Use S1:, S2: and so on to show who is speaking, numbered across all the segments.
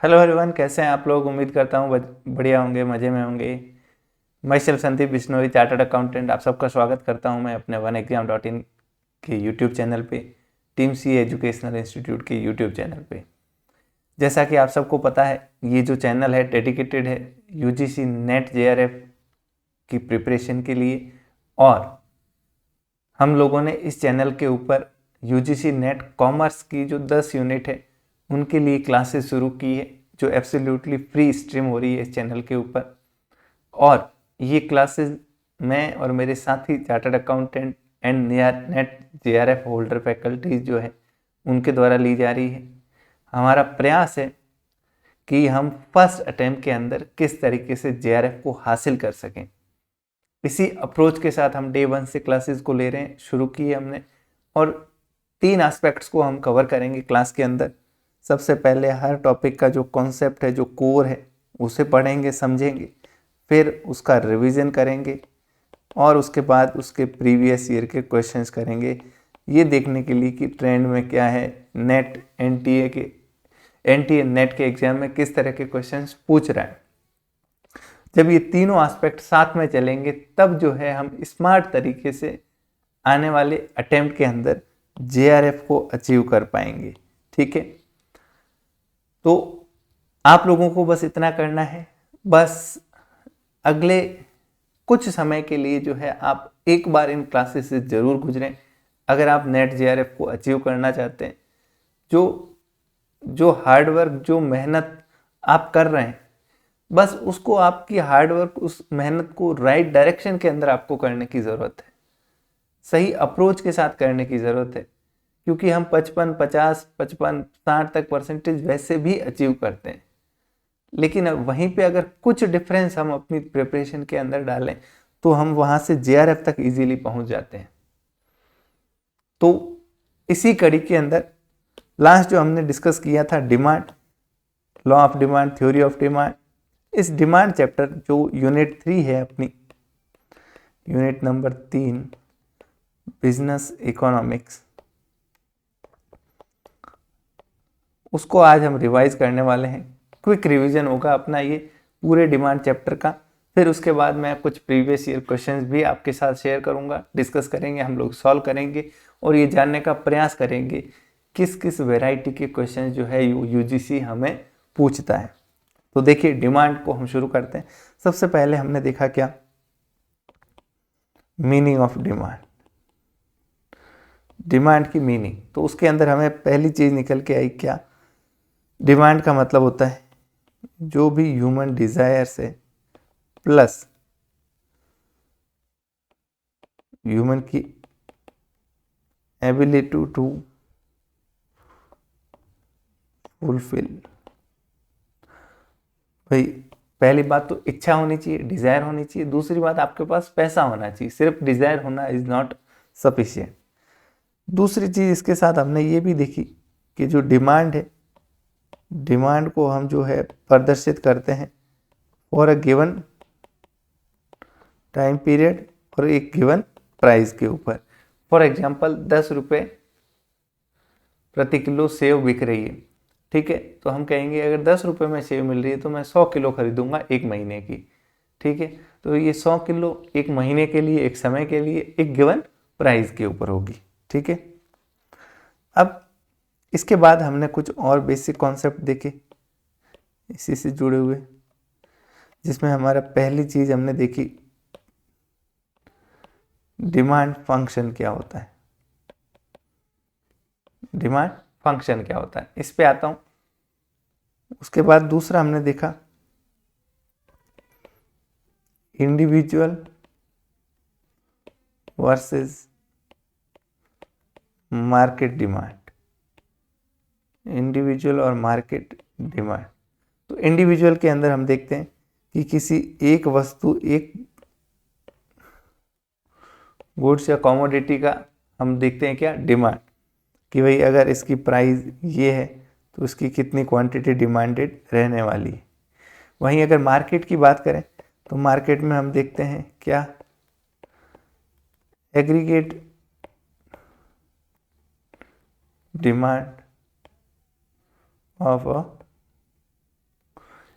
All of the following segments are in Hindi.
S1: हेलो एवरीवन, कैसे हैं आप लोग। उम्मीद करता हूँ बढ़िया होंगे, मज़े में होंगे। मैं self Sandeep Bishnoi, chartered accountant, आप सबका स्वागत करता हूँ मैं अपने वन एग्जाम डॉट इन के यूट्यूब चैनल पे, टीम सी एजुकेशनल इंस्टीट्यूट के यूट्यूब चैनल पे। जैसा कि आप सबको पता है, ये जो चैनल है डेडिकेटेड है यूजीसी नेट जेआरएफ की प्रिपरेशन के लिए। और हम लोगों ने इस चैनल के ऊपर यूजीसी नेट कॉमर्स की जो 10 यूनिट है उनके लिए क्लासेस शुरू की है, जो एब्सोल्युटली फ्री स्ट्रीम हो रही है इस चैनल के ऊपर। और ये क्लासेस मैं और मेरे साथी chartered accountant and net JRF holder faculties जो है उनके द्वारा ली जा रही है। हमारा प्रयास है कि हम फर्स्ट अटेम्प्ट के अंदर किस तरीके से जेआरएफ को हासिल कर सकें। इसी अप्रोच के साथ हम डे 1 से क्लासेस को ले रहे हैं, शुरू किए हमने। और 3 एस्पेक्ट्स को हम कवर करेंगे क्लास के अंदर। सबसे पहले हर टॉपिक का जो कॉन्सेप्ट है, जो कोर है, उसे पढ़ेंगे, समझेंगे, फिर उसका रिवीजन करेंगे और उसके बाद उसके प्रीवियस ईयर के क्वेश्चंस करेंगे, ये देखने के लिए कि ट्रेंड में क्या है, नेट एनटीए नेट के एग्जाम में किस तरह के क्वेश्चंस पूछ रहा है। जब ये तीनों एस्पेक्ट साथ में चलेंगे तब जो है हम स्मार्ट तरीके से आने वाले अटेम्प्ट के अंदर जेआरएफ को अचीव कर पाएंगे। ठीक है, तो आप लोगों को बस इतना करना है, बस अगले कुछ समय के लिए जो है आप एक बार इन क्लासेस से ज़रूर गुजरें। अगर आप नेट जेआरएफ को अचीव करना चाहते हैं, जो जो हार्डवर्क, जो मेहनत आप कर रहे हैं, बस उसको, आपकी हार्डवर्क, उस मेहनत को राइट डायरेक्शन के अंदर आपको करने की ज़रूरत है, सही अप्रोच के साथ करने की ज़रूरत है। क्योंकि हम 55, 50, 55, 60 तक परसेंटेज वैसे भी अचीव करते हैं, लेकिन अब वहीं पे अगर कुछ डिफरेंस हम अपनी प्रिपरेशन के अंदर डालें तो हम वहाँ से जेआरएफ तक इजीली पहुँच जाते हैं। तो इसी कड़ी के अंदर लास्ट जो हमने डिस्कस किया था demand, law of demand, theory of demand, इस डिमांड चैप्टर जो यूनिट 3 है अपनी, यूनिट नंबर 3 बिजनेस इकोनॉमिक्स, उसको आज हम रिवाइज करने वाले हैं। क्विक रिवीजन होगा अपना ये पूरे डिमांड चैप्टर का। फिर उसके बाद मैं कुछ प्रीवियस ईयर क्वेश्चंस भी आपके साथ शेयर करूंगा, डिस्कस करेंगे, हम लोग सॉल्व करेंगे और ये जानने का प्रयास करेंगे किस किस वैरायटी के क्वेश्चन जो है यूजीसी हमें पूछता है। तो देखिए, डिमांड को हम शुरू करते हैं। सबसे पहले हमने देखा क्या, मीनिंग ऑफ डिमांड, डिमांड की मीनिंग। तो उसके अंदर हमें पहली चीज निकल के आई क्या, डिमांड का मतलब होता है जो भी ह्यूमन डिजायर से प्लस ह्यूमन की एबिलिटी टू फुलफिल। भाई, पहली बात तो इच्छा होनी चाहिए, डिजायर होनी चाहिए। दूसरी बात, आपके पास पैसा होना चाहिए। सिर्फ डिजायर होना इज नॉट सफिशिएंट। दूसरी चीज इसके साथ हमने ये भी देखी कि जो डिमांड है, डिमांड को हम जो है प्रदर्शित करते हैं for a given time period और एक गिवन प्राइस के ऊपर। फॉर एग्जाम्पल, 10 रुपये प्रति किलो सेव बिक रही है। ठीक है, तो हम कहेंगे अगर 10 रुपये में सेव मिल रही है तो मैं 100 किलो खरीदूंगा एक महीने की। ठीक है, तो ये 100 किलो एक महीने के लिए, एक समय के लिए, एक गिवन प्राइस के ऊपर होगी। ठीक है, अब इसके बाद हमने कुछ और बेसिक कॉन्सेप्ट देखे इसी से जुड़े हुए, जिसमें हमारा पहली चीज हमने देखी डिमांड फंक्शन क्या होता है। डिमांड फंक्शन क्या होता है, इस पे आता हूं। उसके बाद दूसरा हमने देखा individual versus market demand, individual और मार्केट डिमांड। तो इंडिविजुअल के अंदर हम देखते हैं कि किसी एक वस्तु, एक गुड्स या कमोडिटी का हम देखते हैं क्या, डिमांड, कि भाई अगर इसकी प्राइस ये है तो उसकी कितनी क्वांटिटी डिमांडेड रहने वाली है। वहीं अगर मार्केट की बात करें तो मार्केट में हम देखते हैं क्या, aggregate demand of a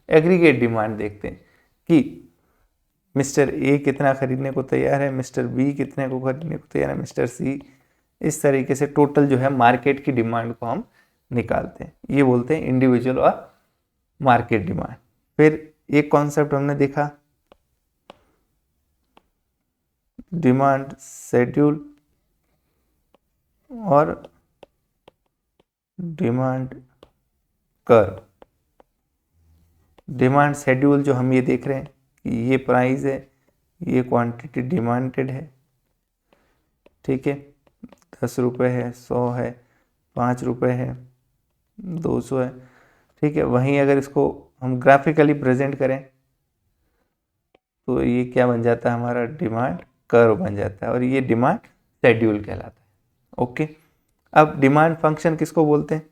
S1: aggregate demand देखते हैं कि मिस्टर ए कितना खरीदने को तैयार है, मिस्टर बी कितने को खरीदने को तैयार है, मिस्टर सी। इस तरीके से टोटल जो है मार्केट की डिमांड को हम निकालते हैं, ये बोलते हैं इंडिविजुअल और मार्केट डिमांड। फिर एक कॉन्सेप्ट हमने देखा डिमांड शेड्यूल और डिमांड कर्व। डिमांड शेड्यूल जो हम ये देख रहे हैं कि ये प्राइस है, ये क्वांटिटी डिमांडेड है, ठीक है, 10 रुपये है, 100 है, 5 रुपये है, 200 है, ठीक है। वहीं अगर इसको हम ग्राफिकली प्रेजेंट करें तो ये क्या बन जाता है, हमारा डिमांड कर्व बन जाता है, और ये डिमांड शेड्यूल कहलाता है। ओके, अब डिमांड फंक्शन किसको बोलते हैं,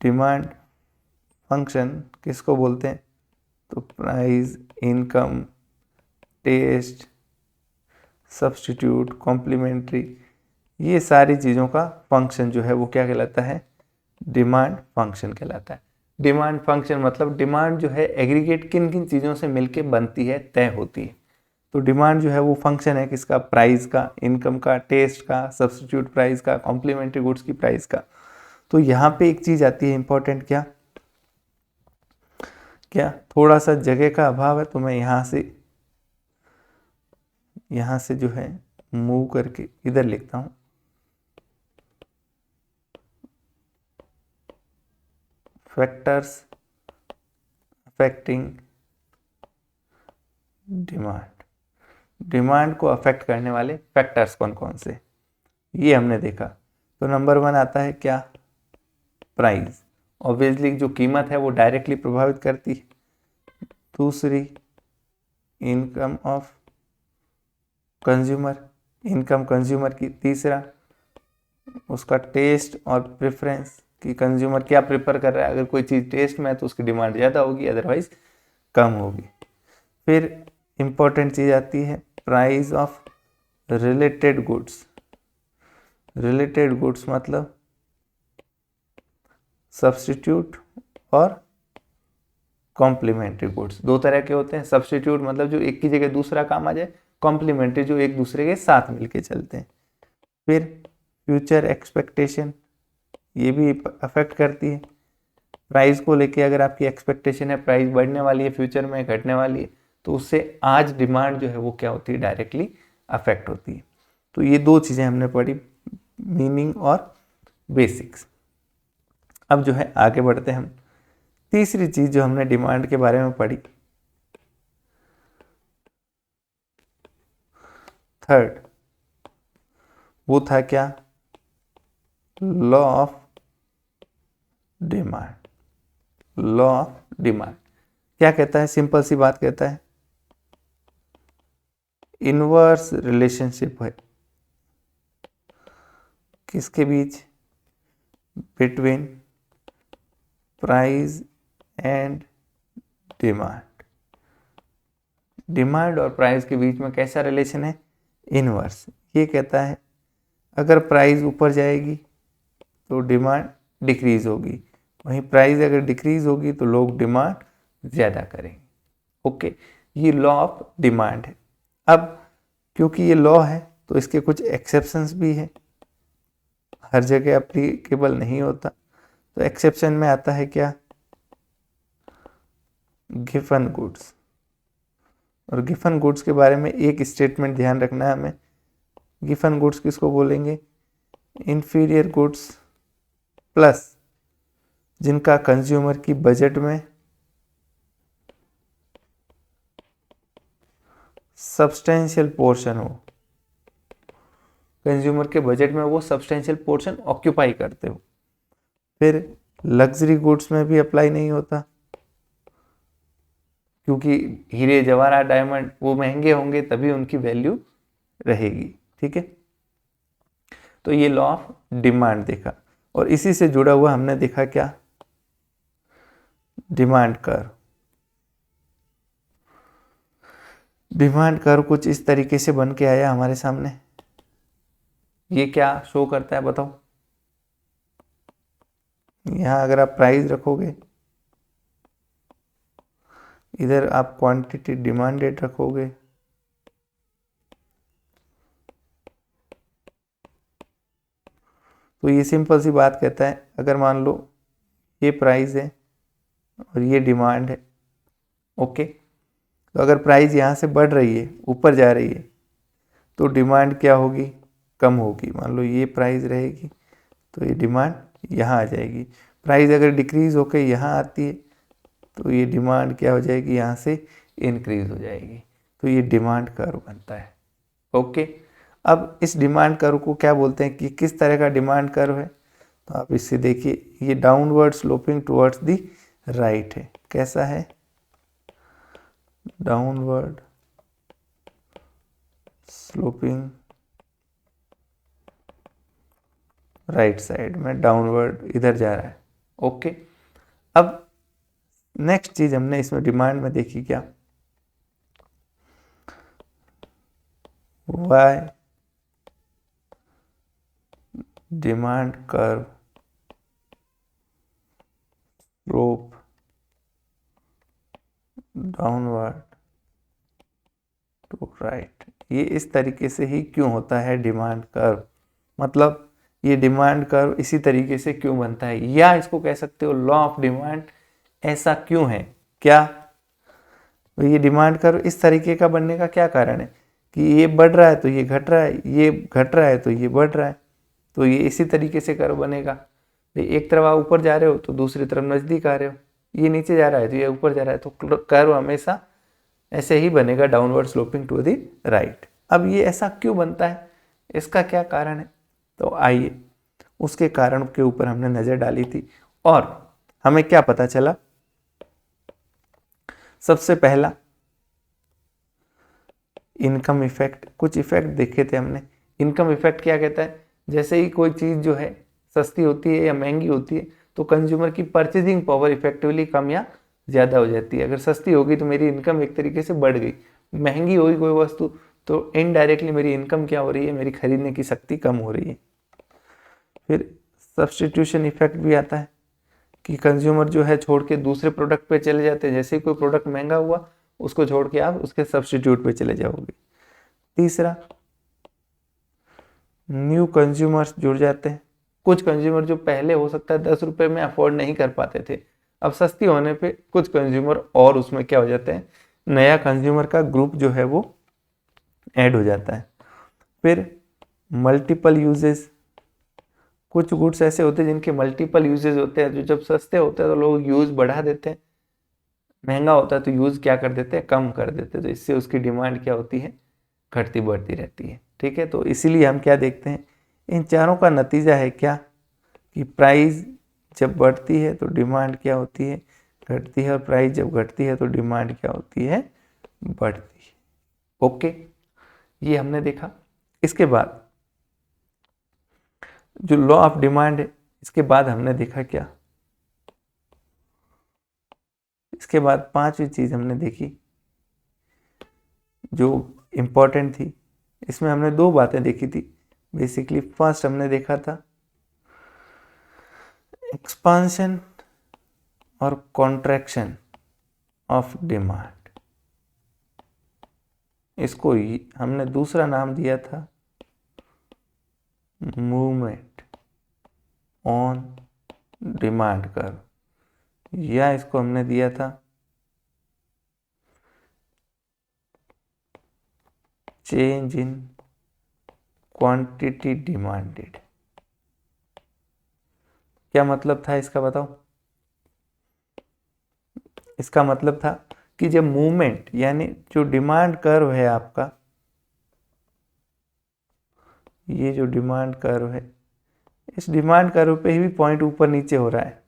S1: डिमांड फंक्शन किसको बोलते हैं, तो price, income, taste, substitute, complementary, ये सारी चीज़ों का फंक्शन जो है वो क्या कहलाता है, डिमांड फंक्शन कहलाता है। डिमांड फंक्शन मतलब डिमांड जो है एग्रीगेट किन किन चीज़ों से मिलके बनती है, तय होती है। तो डिमांड जो है वो फंक्शन है किसका, प्राइस का, इनकम का, टेस्ट का, सब्स्टिट्यूट प्राइस का, कॉम्प्लीमेंट्री गुड्स की प्राइस का। तो यहाँ पे एक चीज़ आती है इंपॉर्टेंट, क्या थोड़ा सा जगह का अभाव है तो मैं यहाँ से जो है मूव करके इधर लिखता हूँ, फैक्टर्स अफेक्टिंग डिमांड। डिमांड को अफेक्ट करने वाले फैक्टर्स कौन कौन से, ये हमने देखा। तो नंबर 1 आता है क्या, प्राइस। ऑब्वियसली जो कीमत है वो डायरेक्टली प्रभावित करती है। दूसरी, income of consumer, income consumer की। तीसरा, उसका टेस्ट और प्रेफरेंस कि कंज्यूमर क्या प्रेफर कर रहा है, अगर कोई चीज़ टेस्ट में है तो उसकी डिमांड ज़्यादा होगी, अदरवाइज कम होगी। फिर इम्पोर्टेंट चीज़ आती है price of related goods. Related goods मतलब सब्स्टिट्यूट और कॉम्प्लीमेंट्री गुड्स। दो तरह के होते हैं, सब्स्टिट्यूट मतलब जो एक की जगह दूसरा काम आ जाए, कॉम्प्लीमेंट्री जो एक दूसरे के साथ मिलके चलते हैं। फिर फ्यूचर एक्सपेक्टेशन, ये भी अफेक्ट करती है। प्राइस को लेके अगर आपकी एक्सपेक्टेशन है प्राइस बढ़ने वाली है, फ्यूचर में घटने वाली है, तो उससे आज डिमांड जो है वो क्या होती है, डायरेक्टली अफेक्ट होती है। तो ये दो चीज़ें हमने पढ़ी, मीनिंग और बेसिक्स। अब जो है आगे बढ़ते हैं हम। तीसरी चीज़ जो हमने डिमांड के बारे में पढ़ी, थर्ड, वो था क्या, law of demand. Law of demand क्या कहता है, सिंपल सी बात कहता है, इनवर्स रिलेशनशिप है किसके बीच, between price and demand. Demand और प्राइस के बीच में कैसा रिलेशन है, इनवर्स। ये कहता है अगर प्राइस ऊपर जाएगी तो डिमांड डिक्रीज होगी, वहीं प्राइस अगर डिक्रीज होगी तो लोग डिमांड ज़्यादा करेंगे। ओके, ये लॉ ऑफ डिमांड है। अब क्योंकि ये लॉ है तो इसके कुछ एक्सेप्शंस भी हैं, हर जगह अप्लीकेबल नहीं होता। तो एक्सेप्शन में आता है क्या, गिवन गुड्स। और गिवन गुड्स के बारे में एक स्टेटमेंट ध्यान रखना है हमें, गिवन गुड्स किसको बोलेंगे, इंफीरियर गुड्स प्लस जिनका कंज्यूमर की बजट में सब्सटेंशियल पोर्शन हो, कंज्यूमर के बजट में वो सब्सटेंशियल पोर्शन ऑक्यूपाई करते हो। फिर लग्जरी गुड्स में भी अप्लाई नहीं होता, क्योंकि हीरे जवाहरात डायमंड वो महंगे होंगे तभी उनकी वैल्यू रहेगी, ठीक है। तो ये लॉ ऑफ डिमांड देखा, और इसी से जुड़ा हुआ हमने देखा क्या, डिमांड कर्व। डिमांड कर्व कुछ इस तरीके से बन के आया हमारे सामने। ये क्या शो करता है बताओ, यहाँ अगर आप प्राइस रखोगे इधर आप क्वांटिटी डिमांडेड रखोगे, तो ये सिंपल सी बात कहता है, अगर मान लो ये प्राइस है और ये डिमांड है, ओके, तो अगर प्राइस यहाँ से बढ़ रही है, ऊपर जा रही है, तो डिमांड क्या होगी, कम होगी। मान लो ये प्राइस रहेगी तो ये डिमांड यहाँ आ जाएगी। प्राइस अगर डिक्रीज होकर यहाँ आती है तो ये डिमांड क्या हो जाएगी, यहाँ से इंक्रीज हो जाएगी। तो ये डिमांड कर्व बनता है, ओके। अब इस डिमांड कर्व को क्या बोलते हैं, कि किस तरह का डिमांड कर्व है, तो आप इससे देखिए, ये downward sloping towards the right है। कैसा है, डाउनवर्ड स्लोपिंग राइट साइड में, डाउनवर्ड इधर जा रहा है, ओके। अब नेक्स्ट चीज हमने इसमें डिमांड में देखी क्या, why demand curve slope downward to right. ये इस तरीके से ही क्यों होता है डिमांड कर्व, मतलब ये डिमांड कर्व इसी तरीके से क्यों बनता है, या इसको कह सकते हो लॉ ऑफ डिमांड ऐसा क्यों है। क्या, तो ये डिमांड कर्व इस तरीके का बनने का क्या कारण है, कि ये बढ़ रहा है तो ये घट रहा है, ये घट रहा है तो ये बढ़ रहा है, तो ये इसी तरीके से कर्व बनेगा। एक तरफ आप ऊपर जा रहे हो तो दूसरी तरफ नज़दीक आ रहे हो, ये नीचे जा रहा है तो ये ऊपर जा रहा है, तो कर्व हमेशा ऐसे ही बनेगा, downward sloping to the right. अब ये ऐसा क्यों बनता है, इसका क्या कारण है, तो आइए उसके कारण के ऊपर हमने नज़र डाली थी और हमें क्या पता चला। सबसे पहला इनकम इफेक्ट, कुछ इफेक्ट देखे थे हमने। इनकम इफेक्ट क्या कहता है, जैसे ही कोई चीज़ जो है सस्ती होती है या महंगी होती है तो कंज्यूमर की परचेजिंग पावर इफेक्टिवली कम या ज़्यादा हो जाती है। अगर सस्ती होगी तो मेरी इनकम एक तरीके से बढ़ गई, महंगी होगी कोई वस्तु तो इनडायरेक्टली मेरी इनकम क्या हो रही है, मेरी खरीदने की शक्ति कम हो रही है। फिर सब्सटीट्यूशन इफेक्ट भी आता है कि कंज्यूमर जो है छोड़ के दूसरे प्रोडक्ट पे चले जाते हैं, जैसे ही कोई प्रोडक्ट महंगा हुआ उसको छोड़ के आप उसके सब्सटीट्यूट पे चले जाओगे। तीसरा, न्यू कंज्यूमर्स जुड़ जाते हैं। कुछ कंज्यूमर जो पहले हो सकता है 10 रुपये में अफोर्ड नहीं कर पाते थे, अब सस्ती होने पे कुछ कंज्यूमर और उसमें क्या हो जाते हैं, नया कंज्यूमर का ग्रुप जो है वो ऐड हो जाता है। फिर मल्टीपल यूजेस, कुछ गुड्स ऐसे होते हैं जिनके मल्टीपल यूजेस होते हैं, जो जब सस्ते होते हैं तो लोग यूज बढ़ा देते हैं, महंगा होता है तो यूज क्या कर देते हैं, कम कर देते हैं, तो इससे उसकी डिमांड क्या होती है, घटती बढ़ती रहती है। ठीक है, तो इसीलिए हम क्या देखते हैं, इन चारों का नतीजा है क्या, कि प्राइस जब बढ़ती है तो डिमांड क्या होती है, घटती है, और प्राइस जब घटती है तो डिमांड क्या होती है, बढ़ती है। ओके, ये हमने देखा। इसके बाद जो लॉ ऑफ डिमांड है, इसके बाद हमने देखा क्या, इसके बाद पांचवी चीज हमने देखी जो इम्पोर्टेंट थी। इसमें हमने दो बातें देखी थी बेसिकली। फर्स्ट हमने देखा था एक्सपांशन और कॉन्ट्रैक्शन ऑफ डिमांड, इसको ही हमने दूसरा नाम दिया था मूवमेंट ऑन डिमांड कर्व, या इसको हमने दिया था चेंज इन क्वांटिटी डिमांडेड। क्या मतलब था इसका बताओ। इसका मतलब था कि जब मूवमेंट यानी जो डिमांड कर्व है आपका, ये जो डिमांड कर्व है, इस डिमांड कर्व पे ही भी पॉइंट ऊपर नीचे हो रहा है,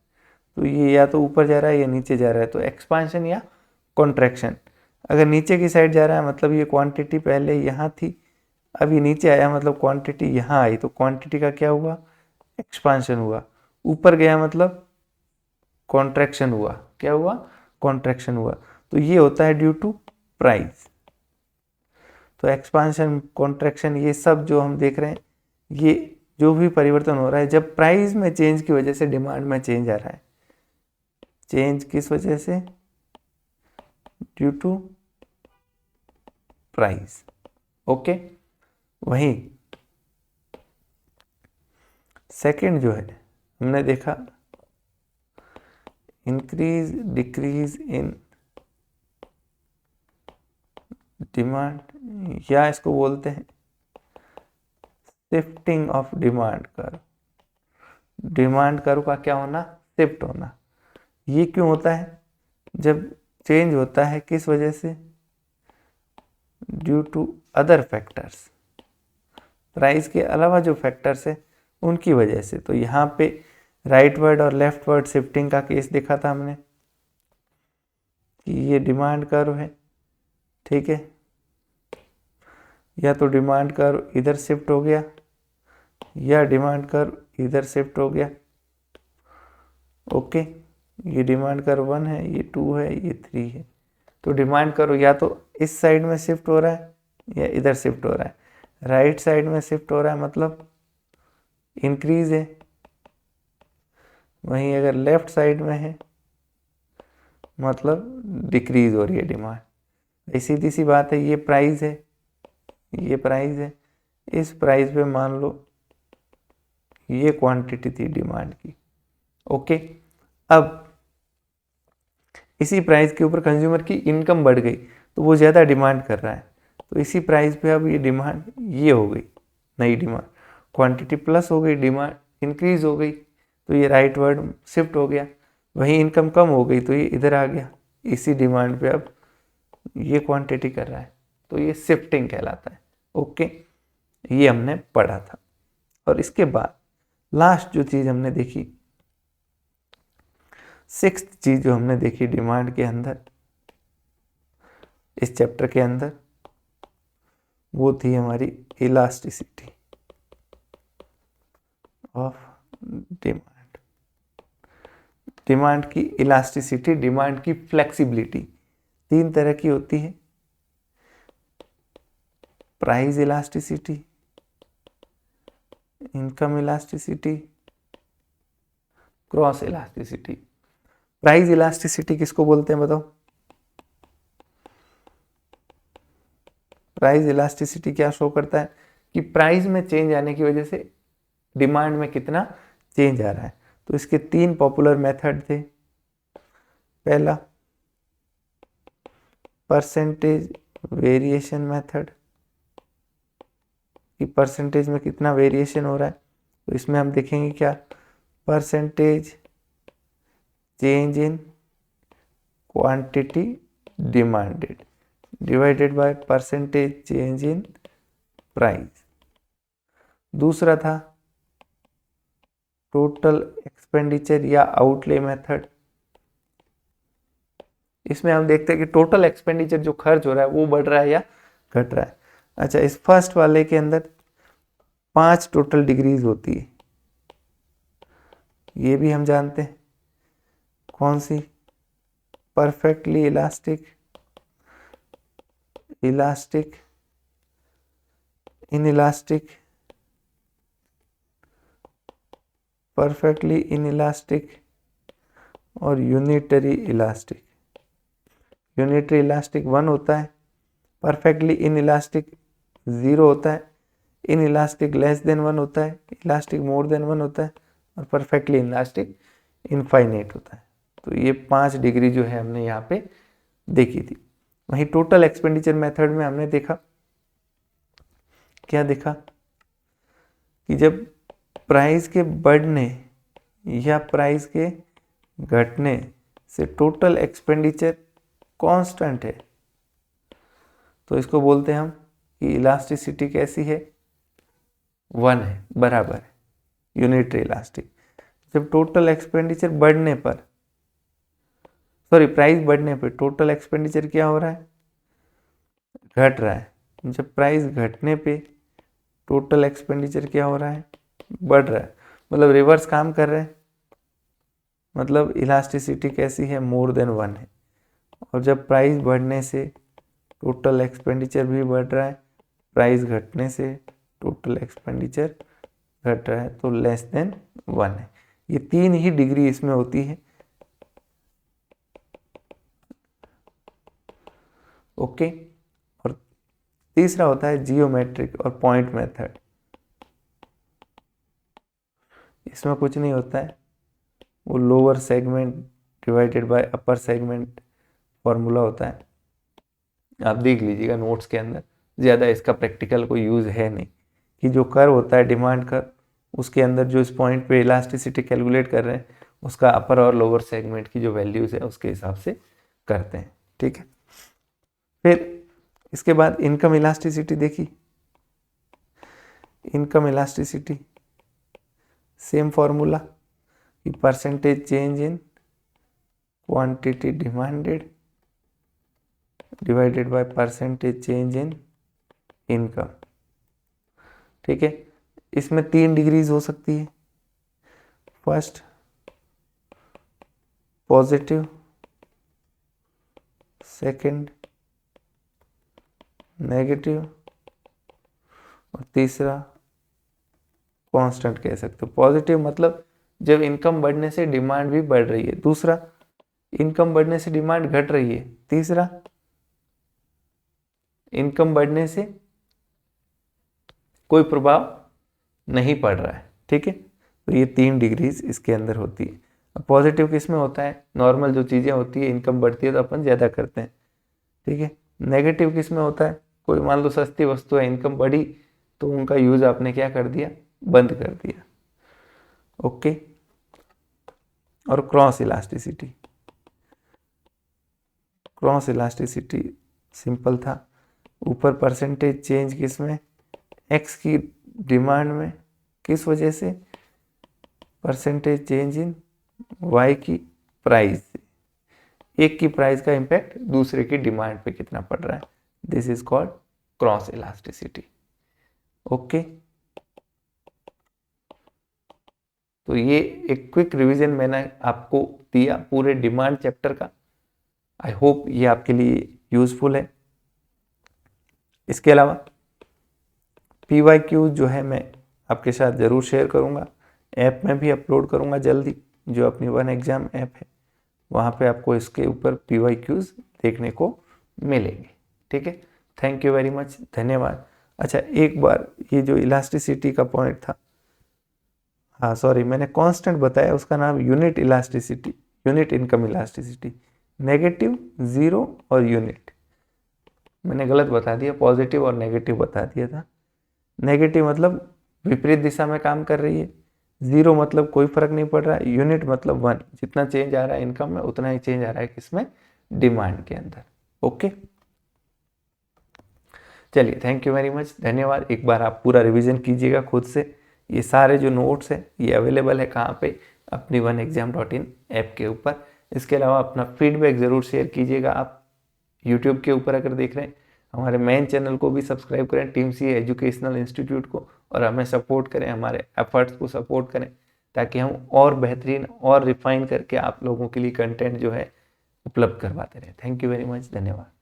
S1: तो ये या तो ऊपर जा रहा है या नीचे जा रहा है, तो एक्सपांशन या कॉन्ट्रैक्शन। अगर नीचे की साइड जा रहा है मतलब ये क्वांटिटी पहले यहाँ थी, अब ये नीचे आया मतलब क्वांटिटी यहाँ आई, तो क्वांटिटी का क्या हुआ, एक्सपांशन हुआ। ऊपर गया मतलब कॉन्ट्रैक्शन हुआ। क्या हुआ, कॉन्ट्रैक्शन हुआ। तो ये होता है ड्यू टू प्राइस। तो एक्सपांशन, कॉन्ट्रैक्शन, ये सब जो हम देख रहे हैं, ये जो भी परिवर्तन हो रहा है जब प्राइस में चेंज की वजह से डिमांड में चेंज आ रहा है। चेंज किस वजह से, ड्यू टू प्राइस। ओके, वहीं सेकंड जो है हमने देखा इंक्रीज डिक्रीज इन डिमांड, या इसको बोलते हैं shifting of demand curve. Demand curve का क्या होना, शिफ्ट होना। ये क्यों होता है, जब चेंज होता है किस वजह से, due to other factors, price के अलावा जो फैक्टर्स है उनकी वजह से। तो यहाँ पे राइट वर्ड और लेफ्ट वर्ड शिफ्टिंग का केस देखा था हमने कि ये डिमांड कर्व है, ठीक है, या तो डिमांड कर्व इधर शिफ्ट हो गया या डिमांड कर्व इधर शिफ्ट हो गया। ओके, ये डिमांड कर्व 1 है, ये 2 है, ये 3 है। तो डिमांड कर्व या तो इस साइड में शिफ्ट हो रहा है या इधर शिफ्ट हो रहा है। राइट साइड में शिफ्ट हो रहा है मतलब इंक्रीज है, वहीं अगर लेफ्ट साइड में है मतलब डिक्रीज हो रही है डिमांड। सीधी सी बात है, ये प्राइस है, ये प्राइस है, इस प्राइस पे मान लो ये क्वांटिटी थी डिमांड की। ओके, अब इसी प्राइस के ऊपर कंज्यूमर की इनकम बढ़ गई तो वो ज़्यादा डिमांड कर रहा है, तो इसी प्राइस पे अब ये डिमांड ये हो गई, नई डिमांड, क्वांटिटी प्लस हो गई, डिमांड इंक्रीज हो गई, तो ये राइट वर्ड शिफ्ट हो गया। वहीं इनकम कम हो गई तो ये इधर आ गया, इसी डिमांड पे अब ये क्वांटिटी कर रहा है, तो ये शिफ्टिंग कहलाता है। ओके, ये हमने पढ़ा था। और इसके बाद लास्ट जो चीज़ हमने देखी, सिक्स्थ चीज जो हमने देखी डिमांड के अंदर, इस चैप्टर के अंदर, वो थी हमारी इलास्टिसिटी ऑफ डिमांड। डिमांड की इलास्टिसिटी, डिमांड की फ्लेक्सिबिलिटी 3 तरह की होती है, price elasticity, income elasticity, cross elasticity. Price elasticity किसको बोलते हैं बताओ? प्राइस इलास्टिसिटी क्या शो करता है कि प्राइस में चेंज आने की वजह से डिमांड में कितना चेंज आ रहा है। तो इसके 3 पॉपुलर मेथड थे। पहला परसेंटेज वेरिएशन मेथड, कि परसेंटेज में कितना वेरिएशन हो रहा है। तो इसमें हम देखेंगे क्या, percentage change in quantity demanded divided by percentage change in price. दूसरा था टोटल एक्सपेंडिचर या आउटले मेथड। इसमें हम देखते हैं कि टोटल एक्सपेंडिचर जो खर्च हो रहा है वो बढ़ रहा है या घट रहा है। अच्छा, इस फर्स्ट वाले के अंदर 5 टोटल डिग्रीज होती है, ये भी हम जानते हैं। कौन सी? Perfectly elastic, elastic, inelastic, perfectly inelastic और यूनिटरी इलास्टिक। यूनिटरी इलास्टिक 1 होता है, परफेक्टली इनइलास्टिक 0 होता है, इनइलास्टिक लेस देन 1 होता है, इलास्टिक मोर देन 1 होता है और परफेक्टली इनइलास्टिक इनफाइनाइट होता है। तो ये 5 डिग्री जो है हमने यहाँ पे देखी थी। वहीं टोटल एक्सपेंडिचर मेथड में हमने देखा, क्या देखा कि जब प्राइस के बढ़ने या प्राइस के घटने से टोटल एक्सपेंडिचर कांस्टेंट है तो इसको बोलते हैं हम कि इलास्टिसिटी कैसी है, 1 है, बराबर है, यूनिटरी इलास्टिक। जब टोटल एक्सपेंडिचर बढ़ने पर, सॉरी प्राइस बढ़ने पर टोटल एक्सपेंडिचर क्या हो रहा है, घट रहा है। जब प्राइस घटने पे टोटल एक्सपेंडिचर क्या हो रहा है, बढ़ रहा है, मतलब रिवर्स काम कर रहे हैं, मतलब इलास्टिसिटी कैसी है, मोर देन 1 है। और जब प्राइस बढ़ने से टोटल एक्सपेंडिचर भी बढ़ रहा है, प्राइस घटने से टोटल एक्सपेंडिचर घट रहा है तो लेस देन 1 है। ये 3 ही डिग्री इसमें होती है। ओके। और तीसरा होता है जियोमेट्रिक और पॉइंट मेथड। इसमें कुछ नहीं होता है, वो lower segment divided by upper segment formula होता है। आप देख लीजिएगा नोट्स के अंदर, ज़्यादा इसका प्रैक्टिकल कोई यूज़ है नहीं। कि जो कर्व होता है डिमांड कर्व, उसके अंदर जो इस पॉइंट पे इलास्टिसिटी कैलकुलेट कर रहे हैं, उसका अपर और लोअर सेगमेंट की जो वैल्यूज़ है उसके हिसाब से करते हैं। ठीक है। फिर इसके बाद इनकम इलास्टिसिटी देखी। इनकम इलास्टिसिटी सेम फॉर्मूला कि percentage change in quantity demanded divided by percentage change in income. ठीक है। इसमें 3 डिग्रीज हो सकती है। फर्स्ट पॉजिटिव, सेकंड नेगेटिव और तीसरा कांस्टेंट कह सकते हो। पॉजिटिव मतलब जब इनकम बढ़ने से डिमांड भी बढ़ रही है, दूसरा इनकम बढ़ने से डिमांड घट रही है, तीसरा इनकम बढ़ने से कोई प्रभाव नहीं पड़ रहा है। ठीक है। तो ये 3 डिग्रीज इसके अंदर होती है। अब पॉजिटिव किस में होता है, नॉर्मल जो चीज़ें होती है, इनकम बढ़ती है तो अपन ज़्यादा करते हैं। ठीक है। नेगेटिव किस में होता है, कोई मान लो सस्ती वस्तु है, इनकम बढ़ी तो उनका यूज आपने क्या कर दिया, बंद कर दिया। ओके। और cross elasticity, cross elasticity simple था। ऊपर परसेंटेज चेंज किस में, एक्स की डिमांड में, किस वजह से, परसेंटेज चेंज इन वाई की प्राइस से। एक की प्राइस का इम्पैक्ट दूसरे की डिमांड पे कितना पड़ रहा है, this is called cross elasticity. Okay. तो ये एक क्विक रिवीजन मैंने आपको दिया पूरे डिमांड चैप्टर का। आई होप ये आपके लिए यूजफुल है। इसके अलावा PYQ जो है मैं आपके साथ ज़रूर शेयर करूँगा, ऐप में भी अपलोड करूँगा जल्दी। जो अपनी वन एग्ज़ाम ऐप है वहाँ पे आपको इसके ऊपर PYQs देखने को मिलेंगे। ठीक है। थैंक यू वेरी मच, धन्यवाद। अच्छा, एक बार ये जो इलास्टिसिटी का पॉइंट था, हाँ सॉरी, मैंने कांस्टेंट बताया, उसका नाम unit elasticity, unit income elasticity. Negative, zero और यूनिट मैंने गलत बता दिया, पॉजिटिव और नेगेटिव बता दिया था। नेगेटिव मतलब विपरीत दिशा में काम कर रही है, जीरो मतलब कोई फर्क नहीं पड़ रहा है, यूनिट मतलब 1, जितना चेंज आ रहा है इनकम में उतना ही चेंज आ रहा है किसमें, डिमांड के अंदर। ओके, चलिए थैंक यू वेरी मच, धन्यवाद। एक बार आप पूरा रिवीजन कीजिएगा खुद से। ये सारे जो नोट्स हैं ये अवेलेबल है कहाँ पे, अपनी oneexam.in ऐप के ऊपर। इसके अलावा अपना फीडबैक ज़रूर शेयर कीजिएगा। आप यूट्यूब के ऊपर अगर देख रहे हैं, हमारे मेन चैनल को भी सब्सक्राइब करें, टीम सी एजुकेशनल इंस्टीट्यूट को, और हमें सपोर्ट करें, हमारे एफर्ट्स को सपोर्ट करें, ताकि हम और बेहतरीन और रिफाइन करके आप लोगों के लिए कंटेंट जो है उपलब्ध करवाते रहें। थैंक यू वेरी मच, धन्यवाद।